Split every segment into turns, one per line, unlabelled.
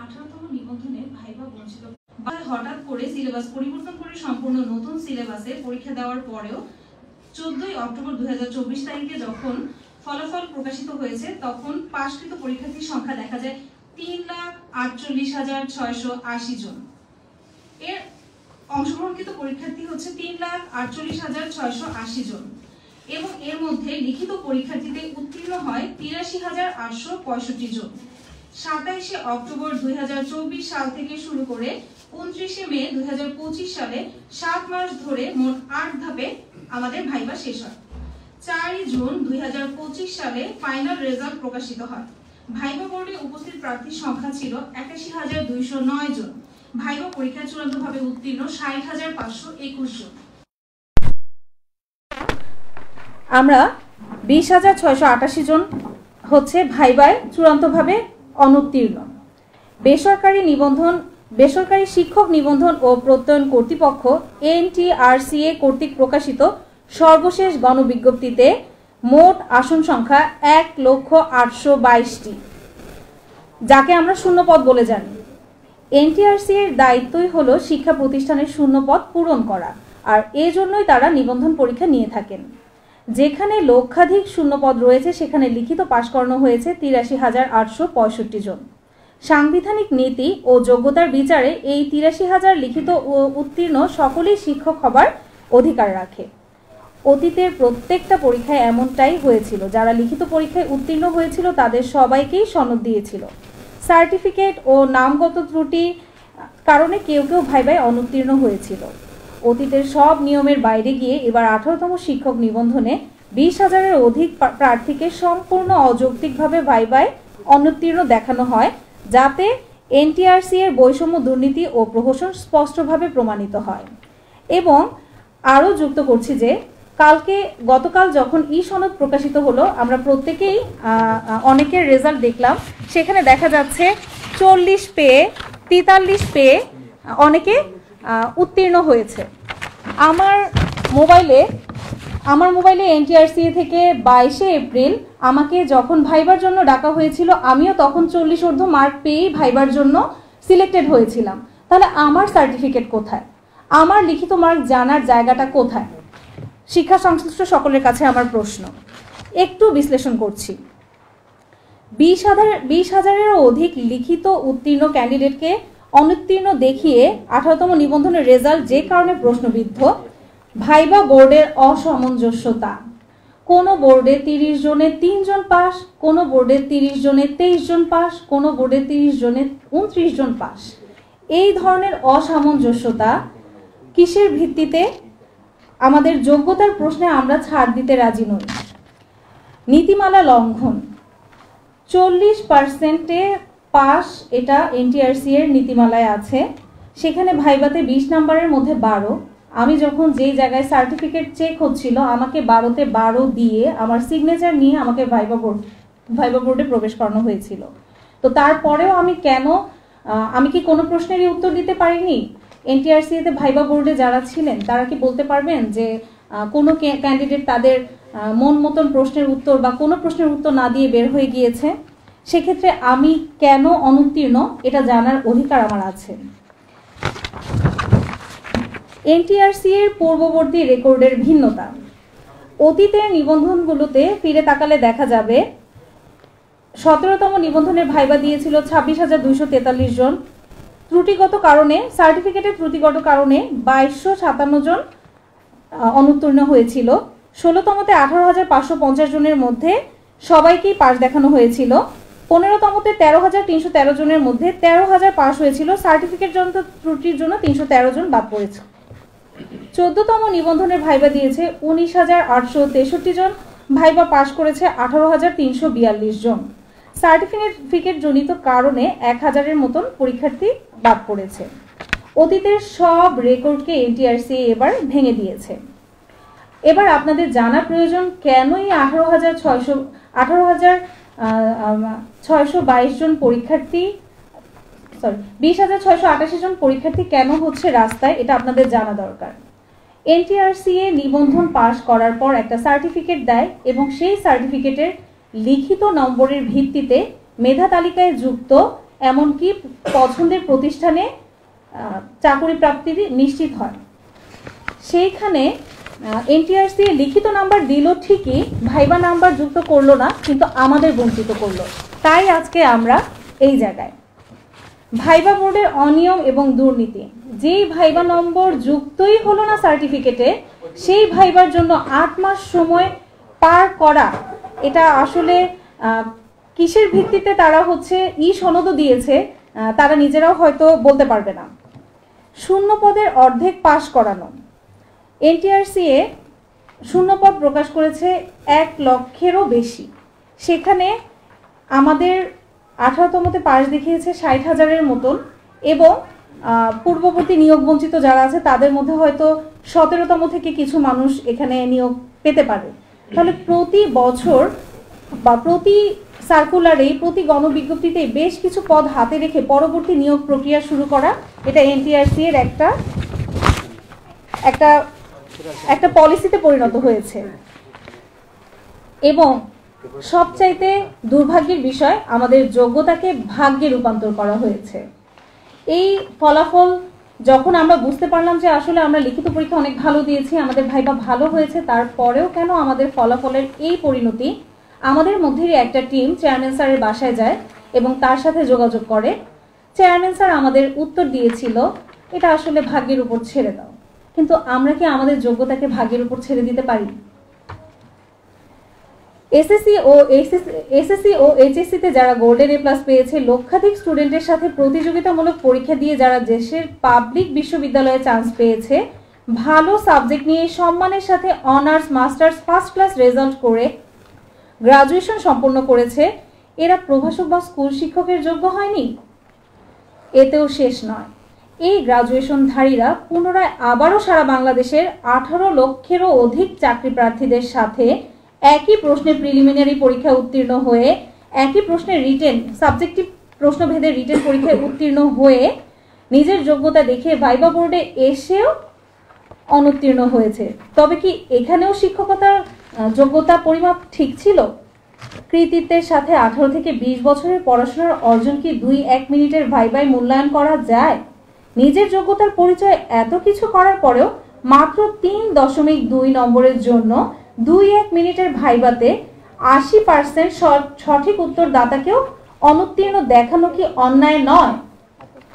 18তম নিবন্ধনে viva বঞ্চিত হঠাৎ করে সিলেবাস পরিবর্তন করে সম্পূর্ণ নতুন সিলেবাসে পরীক্ষা দেওয়ার পরেও 14 অক্টোবর 2024 তারিখে যখন ফলাফল প্রকাশিত হয়েছে তখন পাশকৃত পরীক্ষার্থীর সংখ্যা দেখা যায় 3,48,680 জন। এর অংশগ্রহণকৃত পরীক্ষার্থী হচ্ছে 3,48,680 জন এবং এর মধ্যে লিখিত পরীক্ষার্থীতে উত্তীর্ণ হয় 83,865 জন। 27 অক্টোবর 2024 সাল থেকে শুরু করে 29 মে 2025 সালে 7 মাস ধরে মোট 8 ধাপে আমাদের ভাইবা শেষ হয়। 4 জুন 2025 সালে ফাইনাল রেজাল্ট প্রকাশিত হয়। ভাইবা বোর্ডে উপস্থিত প্রার্থীর সংখ্যা ছিল 81,209 জন। ভাইবা পরীক্ষায় চূড়ান্তভাবে উত্তীর্ণ 60,521 জন।
আমরা 20,688 জন হচ্ছে ভাইবায় চূড়ান্তভাবে অনুত্তীর্ণ। বেসরকারি শিক্ষক নিবন্ধন ও প্রত্যয়ন কর্তৃপক্ষ NTRCA কর্তৃক প্রকাশিত সর্বশেষ গণবিজ্ঞপ্তিতে মোট আসন সংখ্যা 1,822,টি, যাকে আমরা শূন্যপদ বলে জানি। NTRCA এর দায়িত্বই হলো শিক্ষা প্রতিষ্ঠানের শূন্যপদ পূরণ করা, আর এজন্যই তারা নিবন্ধন পরীক্ষা নিয়ে থাকেন। যেখানে লক্ষাধিক শূন্যপদ রয়েছে সেখানে লিখিত পাশ করানো হয়েছে 83,865 জন। সাংবিধানিক নীতি ও যোগ্যতার বিচারে এই 83,000 লিখিত ও উত্তীর্ণ সকলেই শিক্ষক হবার অধিকার রাখে। অতীতের প্রত্যেকটা পরীক্ষায় এমনটাই হয়েছিল। যারা লিখিত পরীক্ষায় উত্তীর্ণ হয়েছিল তাদের সবাইকেই সনদ দিয়েছিল। সার্টিফিকেট ও নামগত ত্রুটি কারণে কেউ কেউ ভাইবায় অনুত্তীর্ণ হয়েছিল। অতীতের সব নিয়মের বাইরে গিয়ে এবার 18তম শিক্ষক নিবন্ধনে 20,000-এর অধিক প্রার্থীকে সম্পূর্ণ অযৌক্তিকভাবে ভাইবায় অনুত্তীর্ণ দেখানো হয়, যাতে NTRCA এর বৈষম্য, দুর্নীতি ও প্রহসন স্পষ্টভাবে প্রমাণিত হয়। এবং আরও যুক্ত করছি যে গতকাল যখন সনদ প্রকাশিত হলো, আমরা প্রত্যেকেই অনেকের রেজাল্ট দেখলাম। সেখানে দেখা যাচ্ছে 40 পেয়ে 43 পেয়ে অনেকে উত্তীর্ণ হয়েছে। আমার মোবাইলে NTRCA থেকে 22 এপ্রিল আমাকে যখন ভাইবার জন্য ডাকা হয়েছিল, আমিও তখন 40 ঊর্ধ্ব মার্ক পেয়েই ভাইবার জন্য সিলেক্টেড হয়েছিলাম। তাহলে আমার সার্টিফিকেট কোথায়? আমার লিখিত মার্ক জানার জায়গাটা কোথায়? শিক্ষা সংশ্লিষ্ট সকলের কাছে আমার প্রশ্ন। একটু বিশ্লেষণ করছি। 20,000-এরও অধিক লিখিত উত্তীর্ণ ক্যান্ডিডেটকে অনুত্তীর্ণ দেখিয়ে 18তম নিবন্ধনের রেজাল্ট যে কারণে প্রশ্নবিদ্ধ, ভাইবা বোর্ডের অসামঞ্জস্যতা। কোন বোর্ডে 30 জনে 3 জন পাস, কোন বোর্ডে 30 জনে 23 জন পাস, কোন বোর্ডে 30 জনে 29 জন পাস। এই ধরনের অসামঞ্জস্যতা কিসের ভিত্তিতে? আমাদের যোগ্যতার প্রশ্নে আমরা ছাড় দিতে রাজি নই। নীতিমালা লঙ্ঘন। 40%-এ পাস, এটা NTRCA এর নীতিমালায় আছে। সেখানে ভাইবাতে 20 নাম্বারের মধ্যে 12। আমি যখন যেই জায়গায় সার্টিফিকেট চেক হচ্ছিল, আমাকে 12তে 12 দিয়ে আমার সিগনেচার নিয়ে আমাকে ভাইবা বোর্ডে প্রবেশ করানো হয়েছিল। তো তারপরেও আমি কি কোনো প্রশ্নেরই উত্তর দিতে পারিনি? NTRCA তে ভাইবা বোর্ডে যারা ছিলেন তারা কি বলতে পারবেন যে কোনো ক্যান্ডিডেট তাদের মন মতন প্রশ্নের উত্তর বা কোনো প্রশ্নের উত্তর না দিয়ে বের হয়ে গিয়েছে? সেক্ষেত্রে আমি কেন অনুত্তীর্ণ এটা জানার অধিকার আমার আছে। NTRCA এর পূর্ববর্তী রেকর্ডের ভিন্নতা। অতীতের নিবন্ধনগুলোতে ফিরে তাকালে দেখা যাবে 17তম নিবন্ধনের ভাইবা দিয়েছিল 26,243 জন। ত্রুটিগত কারণে, সার্টিফিকেটের ত্রুটিগত কারণে 2257 জন অনুত্তীর্ণ হয়েছিল। 16তমতে 18,550 জনের মধ্যে সবাইকেই পাস দেখানো হয়েছিল। 15তমতে 13,313 জনের মধ্যে 13,000 পাস হয়েছিল। সার্টিফিকেট জনিত ত্রুটির জন্য 313 জন বাদ পড়েছে। 14তম নিবন্ধনের ভাইবা দিয়েছে 19,863 জন। ভাইবা পাস করেছে 18,342 জন। সার্টিফিকেট জনিত কারণে 1,000-এর মতন পরীক্ষার্থী বাদ পড়েছে। অতীতের সব রেকর্ডকে NTRCA এবার ভেঙে দিয়েছে। এবার আপনাদের জানা প্রয়োজন, কেনই 18,622 জন পরীক্ষার্থী 20,688 জন পরীক্ষার্থী কেন হচ্ছে রাস্তায়, এটা আপনাদের জানা দরকার। NTRCA নিবন্ধন পাস করার পর একটা সার্টিফিকেট দেয় এবং সেই সার্টিফিকেটের লিখিত নম্বরের ভিত্তিতে মেধা তালিকায় যুক্ত এমনকি পছন্দের প্রতিষ্ঠানে চাকরি প্রাপ্তি নিশ্চিত হয়। সেইখানে এনটিআরসি লিখিত নাম্বার দিল ঠিকই, ভাইবা নাম্বার যুক্ত করলো না, কিন্তু আমাদের বঞ্চিত করলো। তাই আজকে আমরা এই জায়গায়। ভাইবা বোর্ডের অনিয়ম এবং দুর্নীতি, যেই ভাইবা নম্বর যুক্তই হলো না সার্টিফিকেটে, সেই ভাইবার জন্য 8 মাস সময় পার করা, এটা আসলে কিসের ভিত্তিতে তারা সনদও দিয়েছে তারা নিজেরাও হয়তো বলতে পারবে না। শূন্য পদের অর্ধেক পাশ করানো, এনটিআরসিএ শূন্য পদ প্রকাশ করেছে 1 লক্ষেরও বেশি। সেখানে আমাদের 18তমতে পাশ দেখিয়েছে 60,000-এর মতন, এবং পূর্ববর্তী নিয়োগ বঞ্চিত যারা আছে তাদের মধ্যে হয়তো 17তম থেকে কিছু মানুষ এখানে নিয়োগ পেতে পারে। তাহলে প্রতি বছর বা প্রতি সার্কুলারে, প্রতি গণবিজ্ঞপ্তিতে বেশ কিছু পদ হাতে রেখে পরবর্তী নিয়োগ প্রক্রিয়া শুরু করা, এটা এনটিআরসি এর একটা পলিসিতে পরিণত হয়েছে। এবং সবচাইতে দুর্ভাগ্যের বিষয়, আমাদের যোগ্যতাকে ভাগ্যে রূপান্তর করা হয়েছে। এই ফলাফল যখন আমরা বুঝতে পারলাম যে আসলে আমরা লিখিত পরীক্ষা অনেক ভালো দিয়েছি, আমাদের ভাইবা ভালো হয়েছে, তারপরেও কেন আমাদের ফলাফলের এই পরিণতি, আমাদের মধ্যেই একটা টিম চেয়ারম্যান স্যারের বাসায় যায় এবং তার সাথে যোগাযোগ করে। চেয়ারম্যান স্যার আমাদের উত্তর দিয়েছিল, এটা আসলে ভাগ্যের উপর ছেড়ে দাও। কিন্তু আমরা কি আমাদের যোগ্যতাকে ভাগ্যের উপর ছেড়ে দিতে পারি? এসএসসি ও এইচএসসিতে যারা গোল্ডেন এ প্লাস পেয়েছে, লক্ষাধিক স্টুডেন্টের সাথে প্রতিযোগিতামূলক পরীক্ষা দিয়ে যারা দেশের পাবলিক বিশ্ববিদ্যালয়ে চান্স পেয়েছে, ভালো সাবজেক্ট নিয়ে সম্মানের সাথে honours, masters, first class result করে গ্রাজুয়েশন সম্পন্ন করেছে, এরা প্রভাষক বা স্কুল শিক্ষকের যোগ্য হয়নি? এতেও শেষ নয়, এই গ্রাজুয়েশনধারীরা পুনরায় আবারও সারা বাংলাদেশের 18 লক্ষেরও অধিক চাকরি প্রার্থীদের সাথে একই প্রশ্নে প্রিলিমিনারি পরীক্ষা উত্তীর্ণ হয়ে, একই প্রশ্নের রিটেন সাবজেক্টিভ প্রশ্নভেদের রিটেন পরীক্ষায় উত্তীর্ণ হয়ে নিজের যোগ্যতা দেখে ভাইবা বোর্ডে এসেও অনুত্তীর্ণ হয়েছে। তবে কি এখানেও শিক্ষকতার যোগ্যতা পরিমাপ ঠিক ছিল? কৃতিত্বের সাথে 18 থেকে 20 বছরের পড়াশোনার অর্জন কি 2-1 মিনিটের ভাইবায় মূল্যায়ন করা যায়? নিজের যোগ্যতার পরিচয় এত কিছু করার পরেও মাত্র 3.2 নম্বরের জন্য 2-1 মিনিটের ভাইবাতে 80% সঠিক উত্তরদাতাকেও অনুত্তীর্ণ দেখানো কি অন্যায় নয়?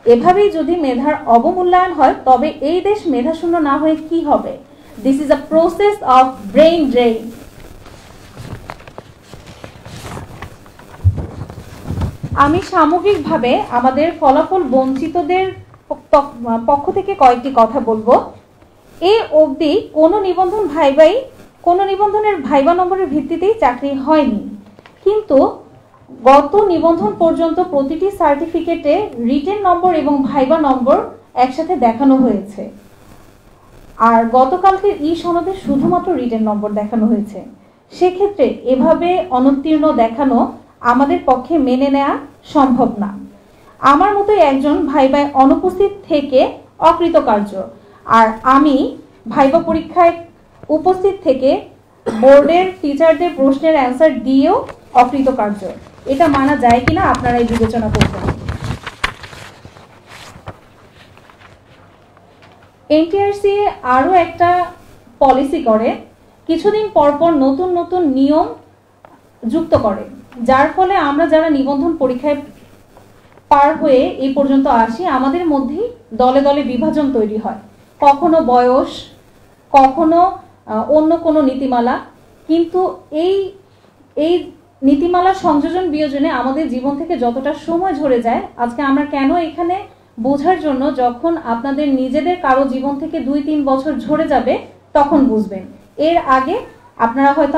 এভাবেই যদি মেধার অবমূল্যায়ন হয়, তবে এই দেশ মেধাশূন্য না হয়ে কি হবে? This is a process of brain drain. আমি সামগ্রিকভাবে আমাদের ফলাফল বঞ্চিতদের পক্ষ থেকে কয়েকটি কথা বলবো। এ অবধি কোনো নিবন্ধনের ভাইবা নম্বরের ভিত্তিতেই চাকরি হয়নি, কিন্তু গত নিবন্ধন পর্যন্ত প্রতিটি সার্টিফিকেটে রিটেন নম্বর এবং ভাইবা নম্বর একসাথে দেখানো হয়েছে। আর গতকালকে সনদে শুধুমাত্র রিটেন নম্বর দেখানো হয়েছে। সেক্ষেত্রে এভাবে অনুত্তীর্ণ দেখানো আমাদের পক্ষে মেনে নেওয়া সম্ভব না। আমার মতো একজন ভাইবায় অনুপস্থিত থেকে অকৃতকার্য, আর আমি ভাইবা পরীক্ষায় উপস্থিত থেকে বোর্ডের টিচারদের প্রশ্নের অ্যান্সার দিয়েও অকৃতকার্য। এটা মানা যায় কিনা আপনারাই বিবেচনা করবেন। এনটিআরসি আরও একটা পলিসি করে, কিছুদিন পরপর নতুন নতুন নিয়ম যুক্ত করে, যার ফলে আমরা যারা নিবন্ধন পরীক্ষায় পার হয়ে এই পর্যন্ত আসি, আমাদের মধ্যেই দলে দলে বিভাজন তৈরি হয়। কখনো বয়স, কখনো অন্য কোনো নীতিমালা। কিন্তু এই নীতিমালার সংযোজন বিয়োজনে আমাদের জীবন থেকে যতটা সময় ঝরে যায়, আজকে আমরা কেন এখানে বোঝার জন্য, যখন আপনাদের নিজেদের কারো জীবন থেকে 2-3 বছর ঝরে যাবে তখন বুঝবেন। এর আগে আপনারা হয়তো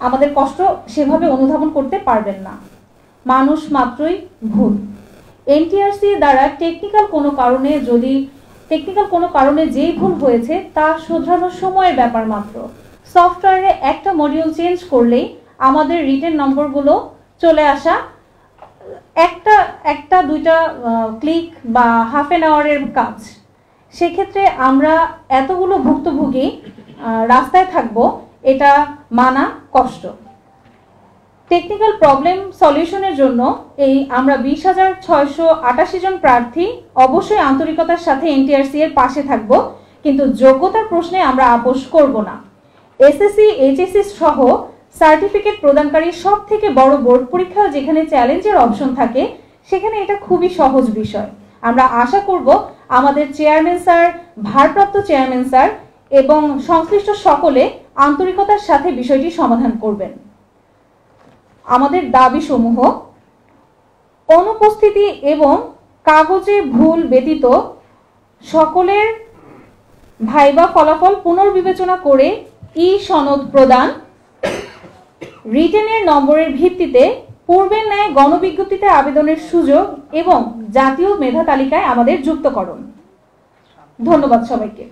আমাদের কষ্ট সেভাবে অনুধাবন করতে পারবেন না। মানুষ মাত্রই ভুল। এনটিআরসি দ্বারা টেকনিক্যাল কোনো কারণে যেই ভুল হয়েছে তা শুধরানোর সময়ের ব্যাপার মাত্র। সফটওয়্যারে একটা মডিউল চেঞ্জ করলেই আমাদের রিটেন নম্বরগুলো চলে আসা একটা দুইটা ক্লিক বা হাফ অ্যান আওয়ারের কাজ। সেক্ষেত্রে আমরা এতগুলো ভুক্তভোগী রাস্তায় থাকবো, এটা মানা কষ্ট। টেকনিক্যাল প্রবলেম সলিউশনের জন্য এই আমরা 20,688 জন প্রার্থী অবশ্যই আন্তরিকতার সাথে এনটিআরসি এর পাশে থাকব, কিন্তু যোগ্যতার প্রশ্নে আমরা আপোষ করব না। এসএসসি এইচএসসি সহ সার্টিফিকেট প্রদানকারী সব থেকে বড় বোর্ড পরীক্ষা যেখানে চ্যালেঞ্জের অপশন থাকে, সেখানে এটা খুবই সহজ বিষয়। আমরা আশা করব আমাদের চেয়ারম্যান স্যার, ভারপ্রাপ্ত চেয়ারম্যান স্যার এবং সংশ্লিষ্ট সকলে আন্তরিকতার সাথে বিষয়টি সমাধান করবেন। আমাদের দাবি সমূহ: অনুপস্থিতি এবং কাগজে ভুল ব্যতীত সকলের ভাইবা ফলাফল পুনর্বিবেচনা করে সনদ প্রদান, রিটেনের নম্বরের ভিত্তিতে পূর্বের ন্যায় গণবিজ্ঞপ্তিতে আবেদনের সুযোগ এবং জাতীয় মেধা তালিকায় আমাদের যুক্তকরণ। ধন্যবাদ সবাইকে।